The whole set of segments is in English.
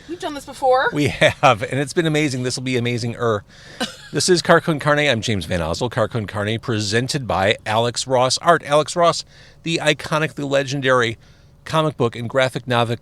We've done this before. We have, and it's been amazing. This will be amazing-er. This is Car Con Carne. I'm James Van Osel. Car Con Carne, presented by Alex Ross Art. Alex Ross, the iconic, the legendary comic book and graphic novel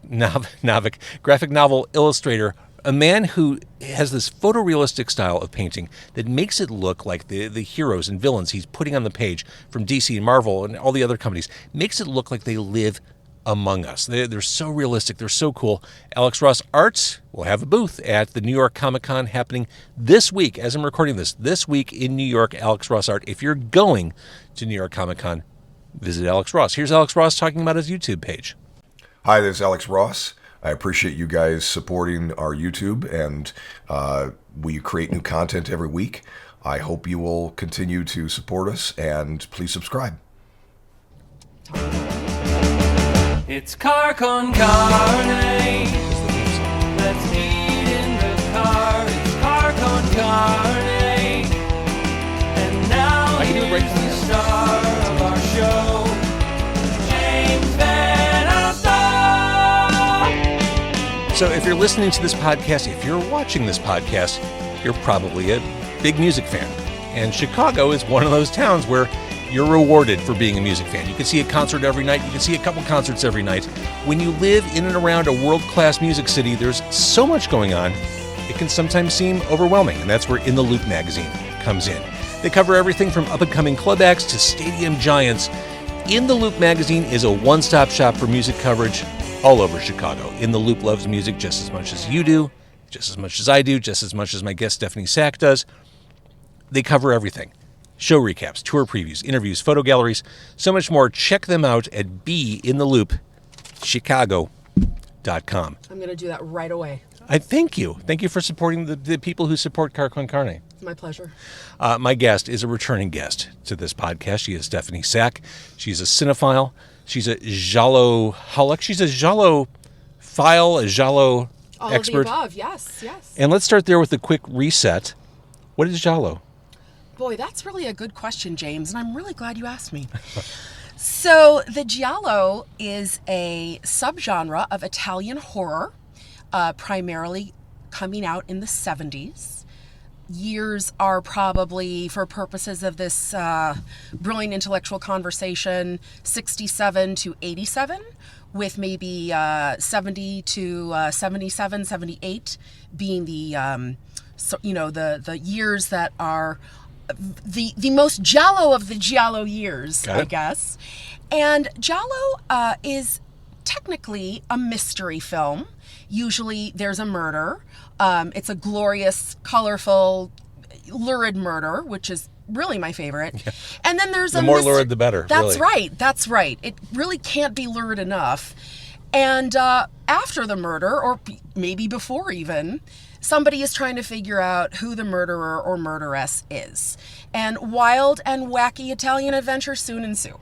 illustrator, a man who has this photorealistic style of painting that makes it look like the heroes and villains he's putting on the page from DC and Marvel and all the other companies, makes it look like they live among us. They're so realistic. They're so cool. Alex Ross Art will have a booth at the New York Comic Con happening this week. As I'm recording this week in New York, Alex Ross Art. If you're going to New York Comic Con, visit Alex Ross. Here's Alex Ross talking about his YouTube page. Hi, this is Alex Ross. I appreciate you guys supporting our YouTube, and we create new content every week. I hope you will continue to support us, and please subscribe. It's Car Con Carne. Let's eat in the car. It's Car Con Carne. And now here's the star of our show, James Van Osel. So if you're listening to this podcast, if you're watching this podcast, you're probably a big music fan. And Chicago is one of those towns where you're rewarded for being a music fan. You can see a concert every night. You can see a couple concerts every night. When you live in and around a world-class music city, there's so much going on, it can sometimes seem overwhelming, and that's where In the Loop magazine comes in. They cover everything from up-and-coming club acts to stadium giants. In the Loop magazine is a one-stop shop for music coverage all over Chicago. In the Loop loves music just as much as you do, just as much as I do, just as much as my guest Stephanie Sack does. They cover everything. Show recaps, tour previews, interviews, photo galleries, so much more. Check them out at beintheloopchicago.com. I'm going to do that right away. I thank you. Thank you for supporting the people who support Car Con Carne. It's my pleasure. My guest is a returning guest to this podcast. She is Stephanie Sack. She's a cinephile. She's a Giallo-holic. She's a Giallo-phile, a Giallo All expert. All of the above, yes. And let's start there with a quick reset. What is Giallo? Boy, that's really a good question, James, and I'm really glad you asked me. So the Giallo is a subgenre of Italian horror, primarily coming out in the 70s. Years are probably, for purposes of this brilliant intellectual conversation, 67 to 87, with maybe 70 to 77, 78 being the years that are the most Giallo of the Giallo years, I guess. And Giallo is technically a mystery film. Usually there's a murder. It's a glorious, colorful, lurid murder, which is really my favorite. Yeah. And then there's the more lurid, the better. That's really. That's right. It really can't be lurid enough. And after the murder, or maybe before even, somebody is trying to figure out who the murderer or murderess is. And wild and wacky Italian adventures soon ensue.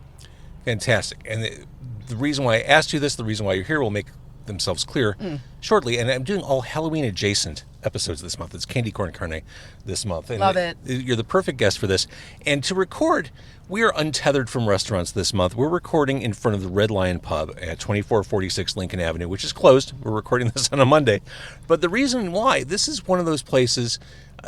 Fantastic. And the reason why I asked you this, the reason why you're here will make themselves clear shortly. And I'm doing all Halloween adjacent episodes this month. It's Candy Corn Carne this month. And love it. You're the perfect guest for this. And to record, we are untethered from restaurants this month. We're recording in front of the Red Lion Pub at 2446 Lincoln Avenue, which is closed. We're recording this on a Monday. But the reason why, this is one of those places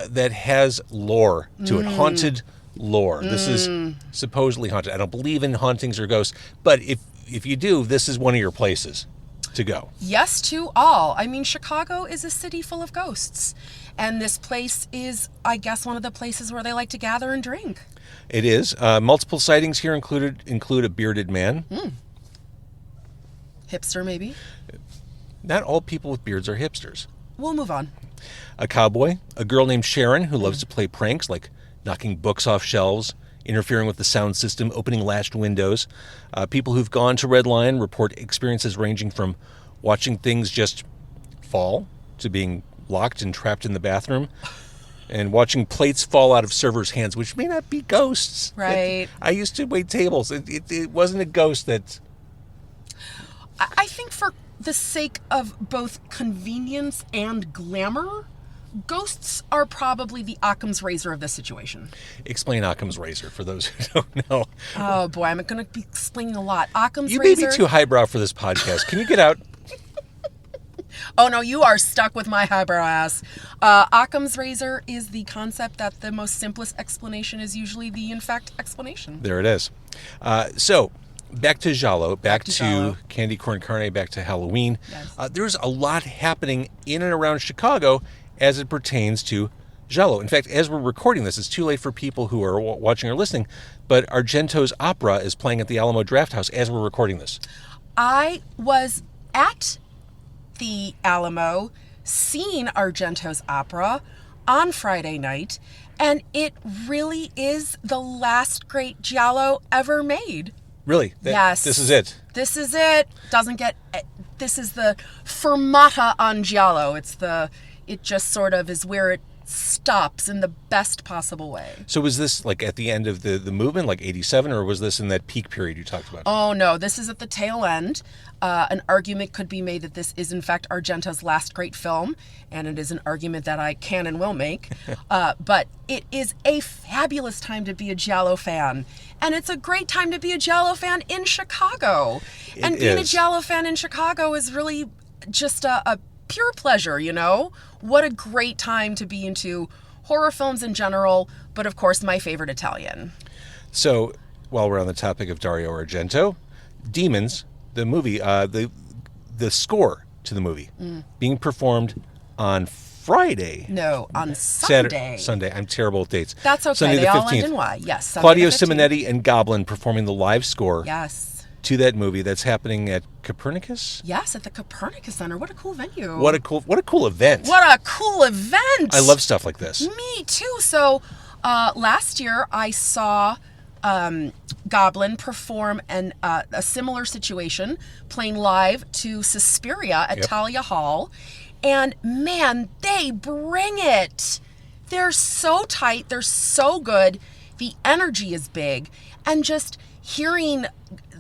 that has lore to it, haunted lore. This is supposedly haunted. I don't believe in hauntings or ghosts, but if you do, this is one of your places to go. Yes to all. I mean, Chicago is a city full of ghosts. And this place is, I guess, one of the places where they like to gather and drink. It is. Multiple sightings here include a bearded man. Hipster, maybe? Not all people with beards are hipsters. We'll move on. A cowboy, a girl named Sharon who loves to play pranks like knocking books off shelves, interfering with the sound system, opening latched windows. People who've gone to Red Lion report experiences ranging from watching things just fall to being locked and trapped in the bathroom and watching plates fall out of servers' hands, which may not be ghosts. Right. I used to wait tables. It wasn't a ghost that... I think for the sake of both convenience and glamour, ghosts are probably the Occam's razor of this situation. Explain Occam's razor for those who don't know. Oh boy, I'm going to be explaining a lot. Occam's You razor. may be too highbrow for this podcast. Can you get out? Oh no, you are stuck with my highbrow ass. Occam's razor is the concept that the most simplest explanation is usually the in fact explanation. There it is. So back to Giallo, back to Giallo. Candy Corn Carne, back to Halloween. Yes. There's a lot happening in and around Chicago as it pertains to Giallo. In fact, as we're recording this, it's too late for people who are watching or listening, but Argento's Opera is playing at the Alamo Drafthouse as we're recording this. I was at the Alamo seeing Argento's Opera on Friday night, and it really is the last great Giallo ever made. Really? Yes. This is it? This is it. This is the fermata on Giallo. It just sort of is where it stops in the best possible way. So was this like at the end of the movement, like 87, or was this in that peak period you talked about? Oh, no, this is at the tail end. An argument could be made that this is, in fact, Argento's last great film, and it is an argument that I can and will make. But it is a fabulous time to be a Giallo fan, and it's a great time to be a Giallo fan in Chicago. And being a Giallo fan in Chicago is really just a pure pleasure, you know? What a great time to be into horror films in general, but of course my favorite Italian. So, while we're on the topic of Dario Argento, Demons, the movie, the score to the movie, being performed on Friday. No, on Sunday. Sunday. I'm terrible with dates. That's okay. Sunday They the 15th. all end in Y. Yes. Sunday Claudio the 15th. Simonetti and Goblin performing the live score Yes. to that movie. That's happening at Copernicus. Yes, at the Copernicus Center. What a cool venue. What a cool event. What a cool event. I love stuff like this. Me too. So last year I saw Goblin perform a similar situation, playing live to Suspiria at Talia Hall. And man, they bring it. They're so tight. They're so good. The energy is big. And just hearing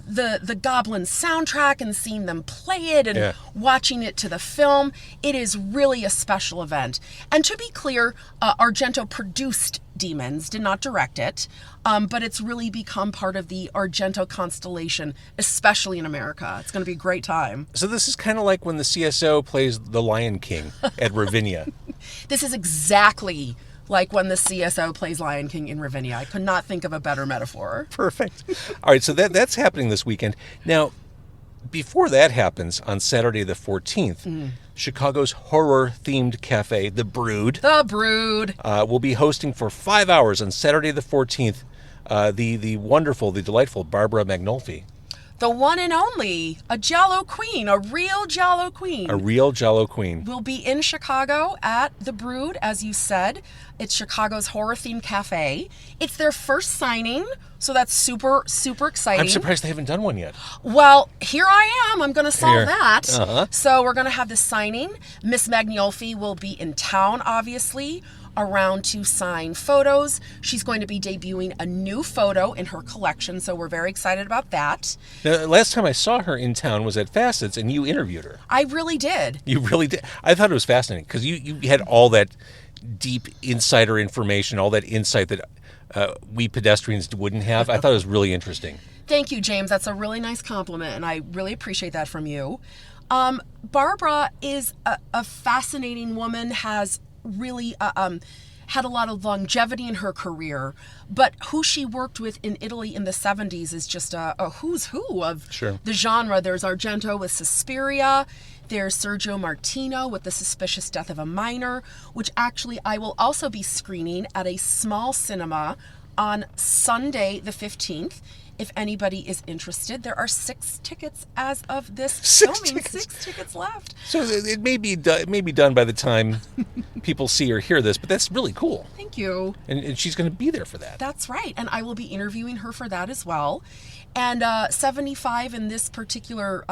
the Goblin soundtrack and seeing them play it and watching it to the film, it is really a special event. And to be clear, Argento produced Demons, did not direct it, but it's really become part of the Argento constellation, especially in America. It's going to be a great time. So this is kind of like when the CSO plays The Lion King at Ravinia. This is exactly like when the CSO plays Lion King in Ravinia. I could not think of a better metaphor. Perfect. All right, so that's happening this weekend. Now, before that happens, on Saturday the 14th, Chicago's horror-themed cafe, The Brewed, will be hosting for 5 hours on Saturday the 14th the wonderful, the delightful Barbara Magnolfi. The one and only, a Giallo queen, a real Giallo queen. A real Giallo queen. Will be in Chicago at The Brewed, as you said. It's Chicago's horror-themed cafe. It's their first signing, so that's super, super exciting. I'm surprised they haven't done one yet. Well, here I am. I'm going to solve that. Uh-huh. So we're going to have the signing. Miss Magnolfi will be in town, obviously, around to sign photos. She's going to be debuting a new photo in her collection, so we're very excited about that. Now, last time I saw her in town was at Facets, and you interviewed her. I really did. You really did. I thought it was fascinating because you had all that deep insider information, all that insight that we pedestrians wouldn't have. I thought it was really interesting. Thank you, James. That's a really nice compliment, and I really appreciate that from you. Barbara is a fascinating woman, has really had a lot of longevity in her career, but who she worked with in Italy in the 70s is just a who's who of the genre. There's Argento with Suspiria, there's Sergio Martino with The Suspicious Death of a Minor, which actually I will also be screening at a small cinema on Sunday the 15th. If anybody is interested, there are 6 tickets as of this filming. 6 tickets left. So it may be done by the time people see or hear this, but that's really cool. Thank you. And she's going to be there for that. That's right. And I will be interviewing her for that as well. And 75 in this particular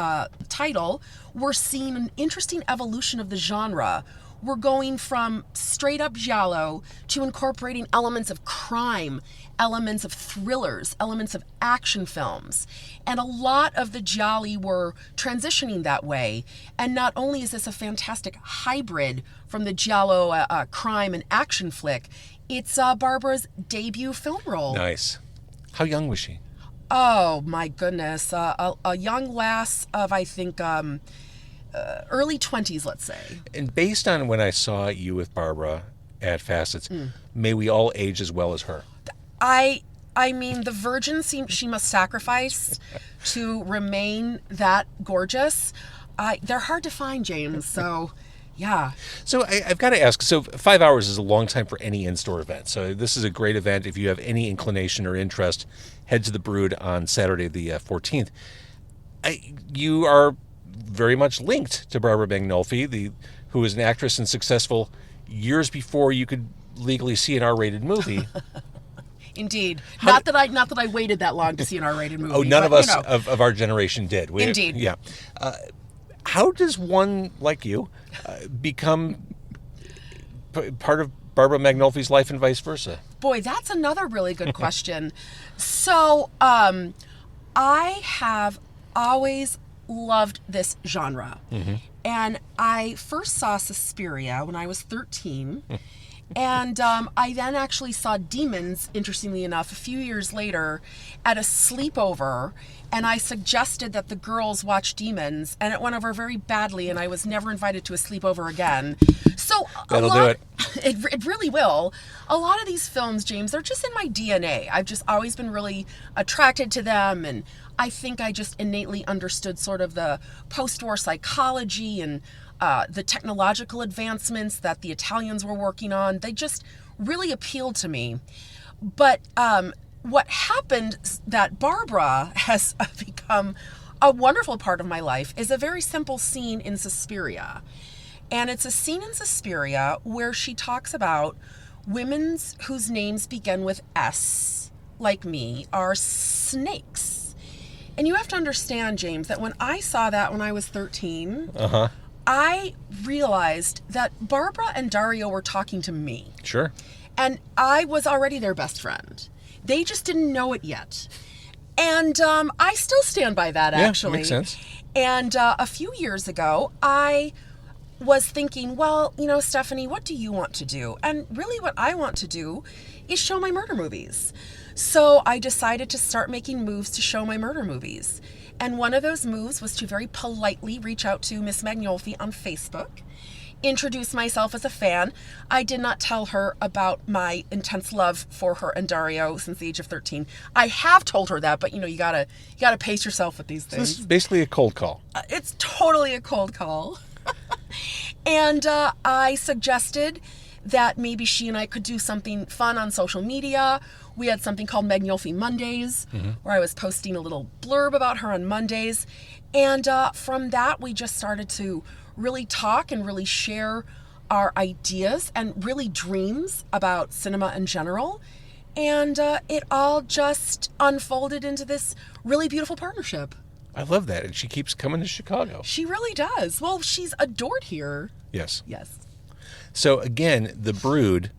title, we're seeing an interesting evolution of the genre. We're going from straight up Giallo to incorporating elements of crime, elements of thrillers, elements of action films. And a lot of the Gialli were transitioning that way. And not only is this a fantastic hybrid from the Giallo crime and action flick, it's Barbara's debut film role. Nice. How young was she? Oh, my goodness. A young lass of, I think, early 20s, let's say. And based on when I saw you with Barbara at Facets, may we all age as well as her. I mean, the virgin she must sacrifice to remain that gorgeous. They're hard to find, James. So, yeah. So I've got to ask. So 5 hours is a long time for any in-store event. So this is a great event. If you have any inclination or interest, head to the Brewed on Saturday the 14th. You are very much linked to Barbara Magnolfi, who was an actress and successful years before you could legally see an R-rated movie. Indeed. Not that I waited that long to see an R-rated movie. Oh, none of us of our generation did. Indeed. Yeah. How does one like you become part of Barbara Magnolfi's life and vice versa? Boy, that's another really good question. So, I have always loved this genre. And I first saw Suspiria when I was 13. And I then actually saw Demons, interestingly enough, a few years later at a sleepover. And I suggested that the girls watch Demons, and it went over very badly, and I was never invited to a sleepover again. So That'll do it. It really will. A lot of these films, James, they're just in my DNA. I've just always been really attracted to them, and I think I just innately understood sort of the post-war psychology and the technological advancements that the Italians were working on. They just really appealed to me. But what happened that Barbara has become a wonderful part of my life is a very simple scene in Suspiria. And it's a scene in Suspiria where she talks about women whose names begin with S, like me, are snakes. And you have to understand, James, that when I saw that when I was 13, I realized that Barbara and Dario were talking to me. Sure. And I was already their best friend. They just didn't know it yet. And I still stand by that, actually. Makes sense. And a few years ago, I was thinking, well, Stephanie, what do you want to do? And really what I want to do is show my murder movies. So I decided to start making moves to show my murder movies. And one of those moves was to very politely reach out to Miss Magnolfi on Facebook, introduce myself as a fan. I did not tell her about my intense love for her and Dario since the age of 13. I have told her that, but you gotta pace yourself with these things. So this is basically a cold call. It's totally a cold call. And I suggested that maybe she and I could do something fun on social media. We had something called Magnolfi Mondays, where I was posting a little blurb about her on Mondays. And from that, we just started to really talk and really share our ideas and really dreams about cinema in general. And it all just unfolded into this really beautiful partnership. I love that. And she keeps coming to Chicago. She really does. Well, she's adored here. Yes. Yes. So again, the Brewed,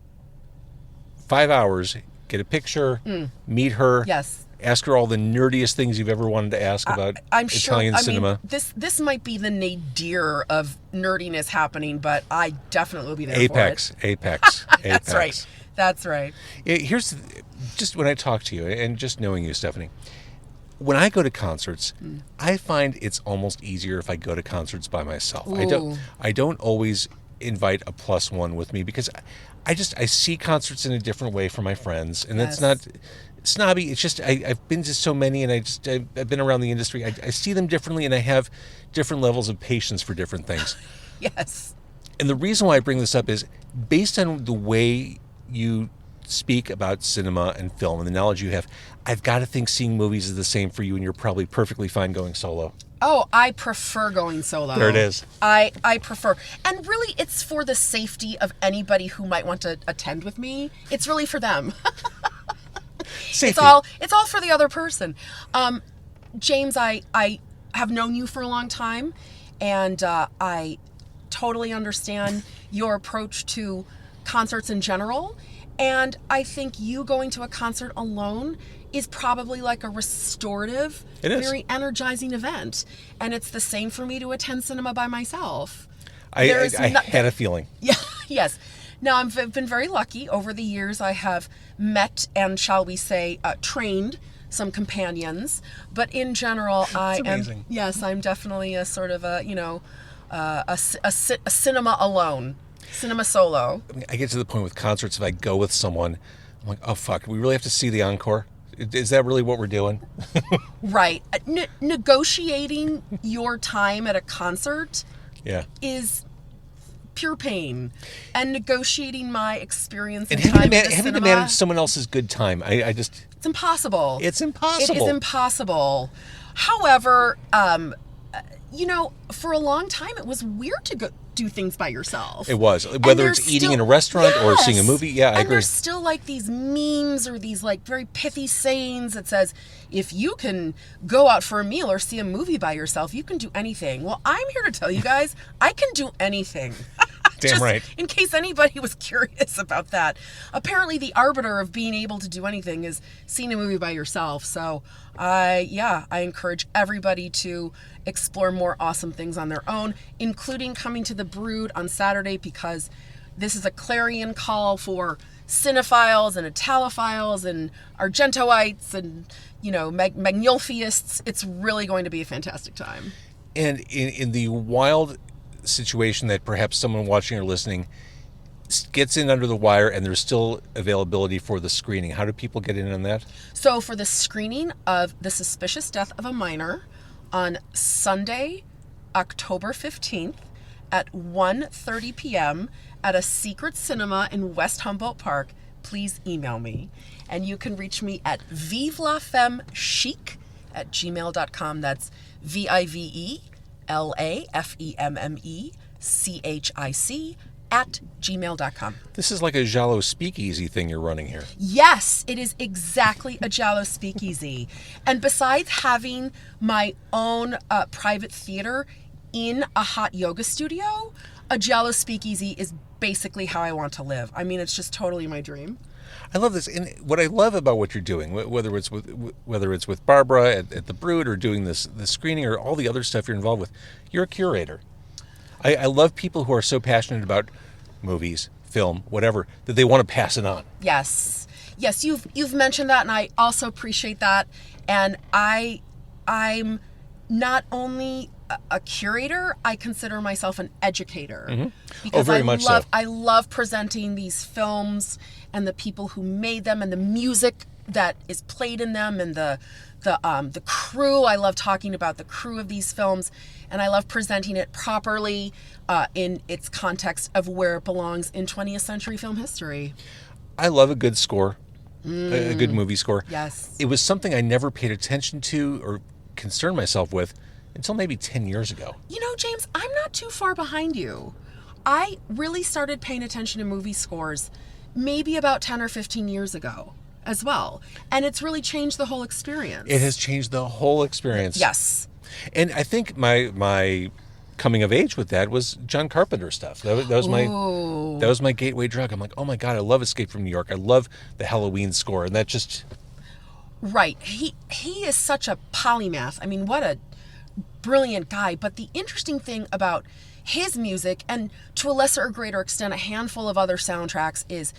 5 hours, get a picture, meet her. Yes. Ask her all the nerdiest things you've ever wanted to ask about Italian cinema. This might be the nadir of nerdiness happening, but I definitely will be there Apex. for it. Apex. That's right. That's right. Here's just when I talk to you, and just knowing you, Stephanie, when I go to concerts, I find it's almost easier if I go to concerts by myself. Ooh. I don't always invite a plus one with me because I see concerts in a different way from my friends, and that's not snobby. It's just I've been to so many, and I've been around the industry. I see them differently, and I have different levels of patience for different things. Yes. And the reason why I bring this up is based on the way you speak about cinema and film and the knowledge you have, I've got to think seeing movies is the same for you, and you're probably perfectly fine going solo. Oh, I prefer going solo. There it is. I prefer. And really, it's for the safety of anybody who might want to attend with me. It's really for them. Safety. It's all for the other person. James, I have known you for a long time, and I totally understand your approach to concerts in general. And I think you going to a concert alone is probably like a restorative, very energizing event. And it's the same for me to attend cinema by myself. I had a feeling. Yeah, yes. Now, I've been very lucky. Over the years, I have met and, shall we say, trained some companions. But in general, I'm definitely a sort of a, a cinema alone, cinema solo. I mean, I get to the point with concerts, if I go with someone, I'm like, oh, fuck, do we really have to see the encore? Is that really what we're doing? Right. Negotiating your time at a concert is pure pain. And negotiating my experience and time at the having to cinema, manage someone else's good time, I just... it's impossible. It's impossible. It is impossible. However, for a long time, it was weird to go do things by yourself. It was. Whether it's eating in a restaurant or seeing a movie. Yeah, I agree. And there's still like these memes or these like very pithy sayings that says, if you can go out for a meal or see a movie by yourself, you can do anything. Well, I'm here to tell you guys, I can do anything. Damn right. In case anybody was curious about that. Apparently the arbiter of being able to do anything is seeing a movie by yourself. So I encourage everybody to explore more awesome things on their own, including coming to the Brewed on Saturday, because this is a clarion call for cinephiles and Italophiles and Argentoites and, Magnolfiists. It's really going to be a fantastic time. And in the wild situation that perhaps someone watching or listening gets in under the wire and there's still availability for the screening, how do people get in on that? So for the screening of The Suspicious Death of a Minor on Sunday, October 15th at 1:30 p.m. at a secret cinema in West Humboldt Park, please email me. And you can reach me at vivelafemmechic@gmail.com. That's VIVELAFEMMECHIC @gmail.com. This is like a Giallo speakeasy thing you're running here. Yes, it is exactly a Giallo speakeasy. And besides having my own private theater in a hot yoga studio, a Giallo speakeasy is basically how I want to live. I mean, it's just totally my dream. I love this, and what I love about what you're doing, whether it's with Barbara at the Brewed or doing the screening or all the other stuff you're involved with, you're a curator. I love people who are so passionate about movies, film, whatever, that they want to pass it on. Yes, you've mentioned that, and I also appreciate that. And I'm not only a curator, I consider myself an educator. Mm-hmm. Because very much so. I love presenting these films and the people who made them and the music that is played in them and the crew. I love talking about the crew of these films, and I love presenting it properly in its context of where it belongs in 20th century film history. I love a good score, a good movie score. Yes. It was something I never paid attention to or concerned myself with until maybe 10 years ago. James, I'm not too far behind you. I really started paying attention to movie scores maybe about 10 or 15 years ago as well. And it's really changed the whole experience. It has changed the whole experience. Yes. And I think my coming of age with that was John Carpenter stuff. That was my gateway drug. I'm like, oh my God, I love Escape from New York. I love the Halloween score. And that just... Right. He is such a polymath. I mean, what a brilliant guy. But the interesting thing about his music, and to a lesser or greater extent a handful of other soundtracks, is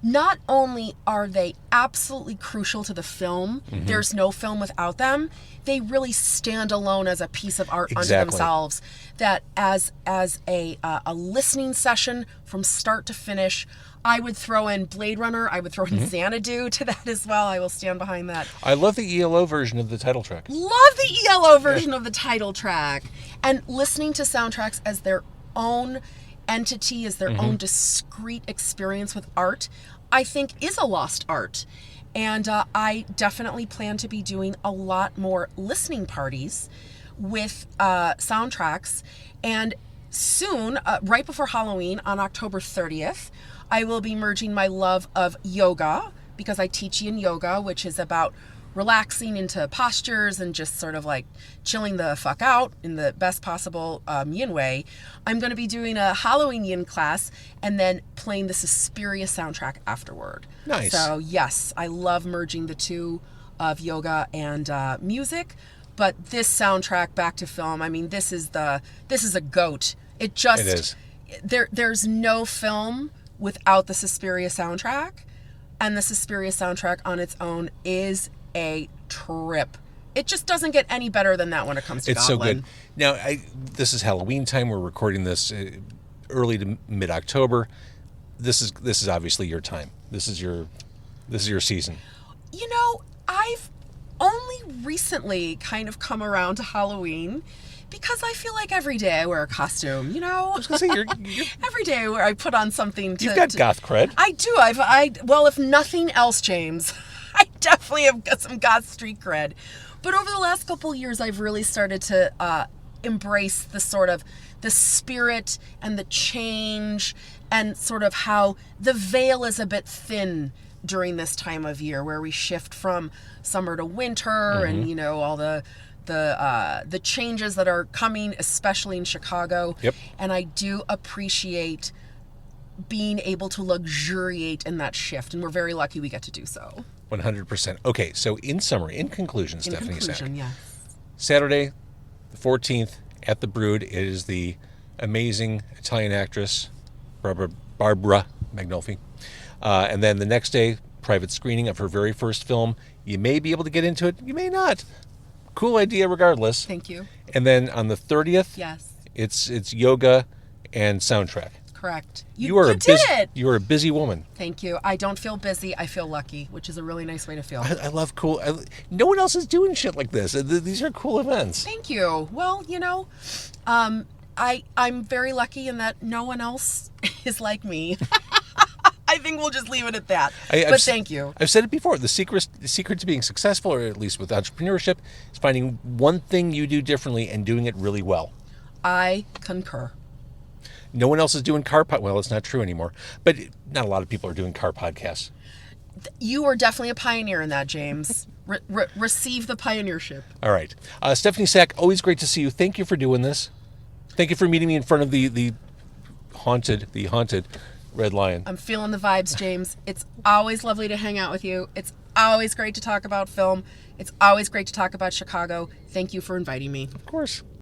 not only are they absolutely crucial to the film, there's no film without them, they really stand alone as a piece of art unto themselves. That as a listening session from start to finish, I would throw in Blade Runner, I would throw in Xanadu to that as well. I will stand behind that. I love the ELO version of the title track. Love the ELO version of the title track. And listening to soundtracks as their own entity, as their own discrete experience with art, I think is a lost art. And I definitely plan to be doing a lot more listening parties with soundtracks. And soon, right before Halloween, on October 30th, I will be merging my love of yoga, because I teach yin yoga, which is about relaxing into postures and just sort of like chilling the fuck out in the best possible yin way. I'm going to be doing a Halloween yin class and then playing the Suspiria soundtrack afterward. Nice. So yes, I love merging the two of yoga and music, but this soundtrack back to film, I mean, this is a goat. It is. There's no film without the Suspiria soundtrack, and the Suspiria soundtrack on its own is a trip. it just doesn't get any better than that when it comes to It's Goblin. so good. Now, this is Halloween time. We're recording this early to mid-October. This is obviously your time. This is your season. You know, I've only recently kind of come around to Halloween because I feel like every day I wear a costume, you know? I was going to say, you're Every day where I put on something to... you've got goth cred. I do. Well, if nothing else, James, I definitely have got some goth street cred. But over the last couple of years, I've really started to embrace the sort of the spirit and the change and sort of how the veil is a bit thin during this time of year, where we shift from summer to winter, and you know, all the changes that are coming, especially in Chicago. Yep. And I do appreciate being able to luxuriate in that shift, and we're very lucky we get to do so. 100%. Okay, so in summary, in conclusion, In Stephanie Sack. conclusion, yes. Saturday, the 14th, at the Brewed, it is the amazing Italian actress, Barbara Magnolfi. And then the next day, private screening of her very first film. You may be able to get into it, you may not. Cool idea regardless. Thank you. And then on the 30th, Yes, it's yoga and soundtrack. correct. You are a busy woman. Thank you. I don't feel busy. I feel lucky, which is a really nice way to feel. I love cool. No one else is doing shit like this. These are cool events. Thank you. Well, you know, I'm very lucky in that no one else is like me. I think we'll just leave it at that. But thank you. I've said it before. The secret to being successful, or at least with entrepreneurship, is finding one thing you do differently and doing it really well. I concur. No one else is doing well, it's not true anymore. But not a lot of people are doing car podcasts. You are definitely a pioneer in that, James. Receive the pioneership. All right. Stephanie Sack, always great to see you. Thank you for doing this. Thank you for meeting me in front of the haunted Red Lion. I'm feeling the vibes, James. It's always lovely to hang out with you. It's always great to talk about film. It's always great to talk about Chicago. Thank you for inviting me. Of course.